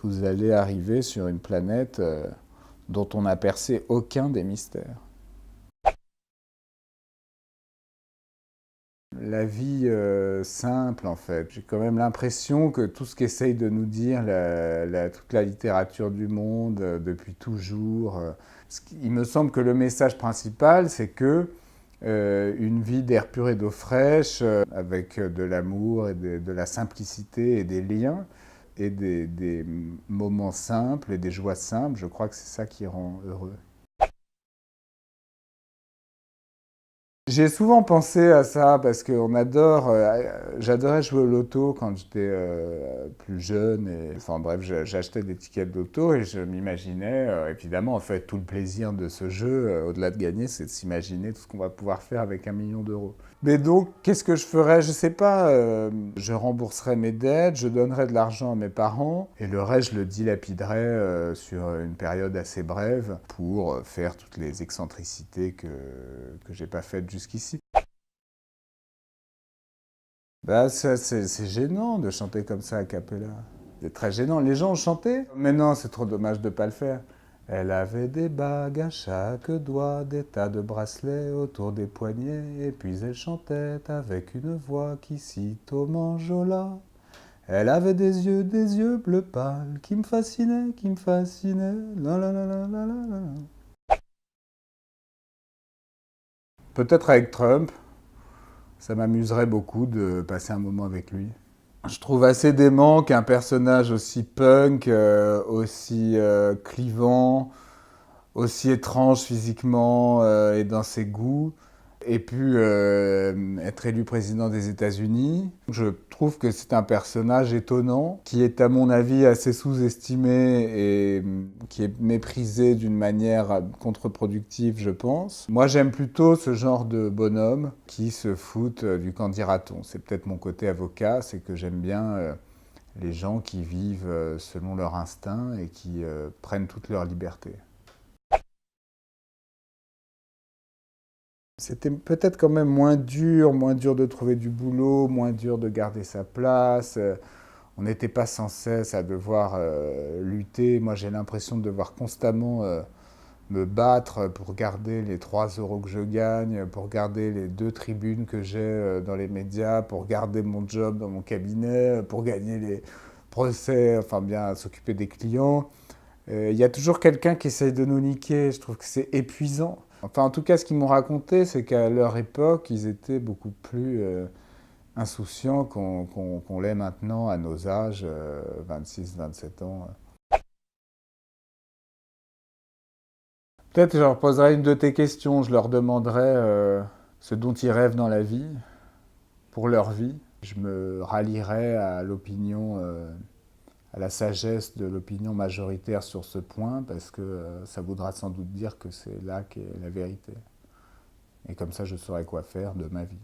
vous allez arriver sur une planète dont on n'a percé aucun des mystères. La vie simple, en fait. J'ai quand même l'impression que tout ce qu'essaye de nous dire toute la littérature du monde depuis toujours, il me semble que le message principal, c'est que une vie d'air pur et d'eau fraîche, avec de l'amour et de la simplicité et des liens, et des moments simples et des joies simples, je crois que c'est ça qui rend heureux. J'ai souvent pensé à ça parce que j'adorais jouer au loto quand j'étais plus jeune. Enfin bref, j'achetais des tickets de loto et je m'imaginais, évidemment, en fait, tout le plaisir de ce jeu, au-delà de gagner, c'est de s'imaginer tout ce qu'on va pouvoir faire avec 1 million d'euros. Mais donc, qu'est-ce que je ferais? Je sais pas. Je rembourserais mes dettes, je donnerais de l'argent à mes parents et le reste, je le dilapiderais sur une période assez brève pour faire toutes les excentricités que j'ai pas faites jusqu'ici. Bah, c'est gênant de chanter comme ça a cappella. C'est très gênant. Les gens ont chanté, mais non, c'est trop dommage de pas le faire. Elle avait des bagues à chaque doigt, des tas de bracelets autour des poignets, et puis elle chantait avec une voix qui sitôt m'enjôla. Elle avait des yeux bleus pâles, qui me fascinaient, la la la la la la la. Peut-être avec Trump, ça m'amuserait beaucoup de passer un moment avec lui. Je trouve assez dément qu'un personnage aussi punk, aussi clivant, aussi étrange physiquement et dans ses goûts, ait pu être élu président des États-Unis. Je trouve que c'est un personnage étonnant, qui est à mon avis assez sous-estimé et qui est méprisé d'une manière contre-productive, je pense. Moi, j'aime plutôt ce genre de bonhomme qui se foutent du candidaton. C'est peut-être mon côté avocat, c'est que j'aime bien les gens qui vivent selon leur instinct et qui prennent toute leur liberté. C'était peut-être quand même moins dur de trouver du boulot, moins dur de garder sa place. On n'était pas sans cesse à devoir lutter. Moi, j'ai l'impression de devoir constamment me battre pour garder les 3 euros que je gagne, pour garder les 2 tribunes que j'ai dans les médias, pour garder mon job dans mon cabinet, pour gagner les procès, enfin bien s'occuper des clients. Il y a toujours quelqu'un qui essaye de nous niquer. Je trouve que c'est épuisant. Enfin, en tout cas, ce qu'ils m'ont raconté, c'est qu'à leur époque, ils étaient beaucoup plus insouciants qu'on l'est maintenant à nos âges, 26, 27 ans. Peut-être que je leur poserai une de tes questions. Je leur demanderai ce dont ils rêvent dans la vie, pour leur vie. Je me rallierai à l'opinion, à la sagesse de l'opinion majoritaire sur ce point, parce que ça voudra sans doute dire que c'est là qu'est la vérité. Et comme ça, je saurai quoi faire de ma vie.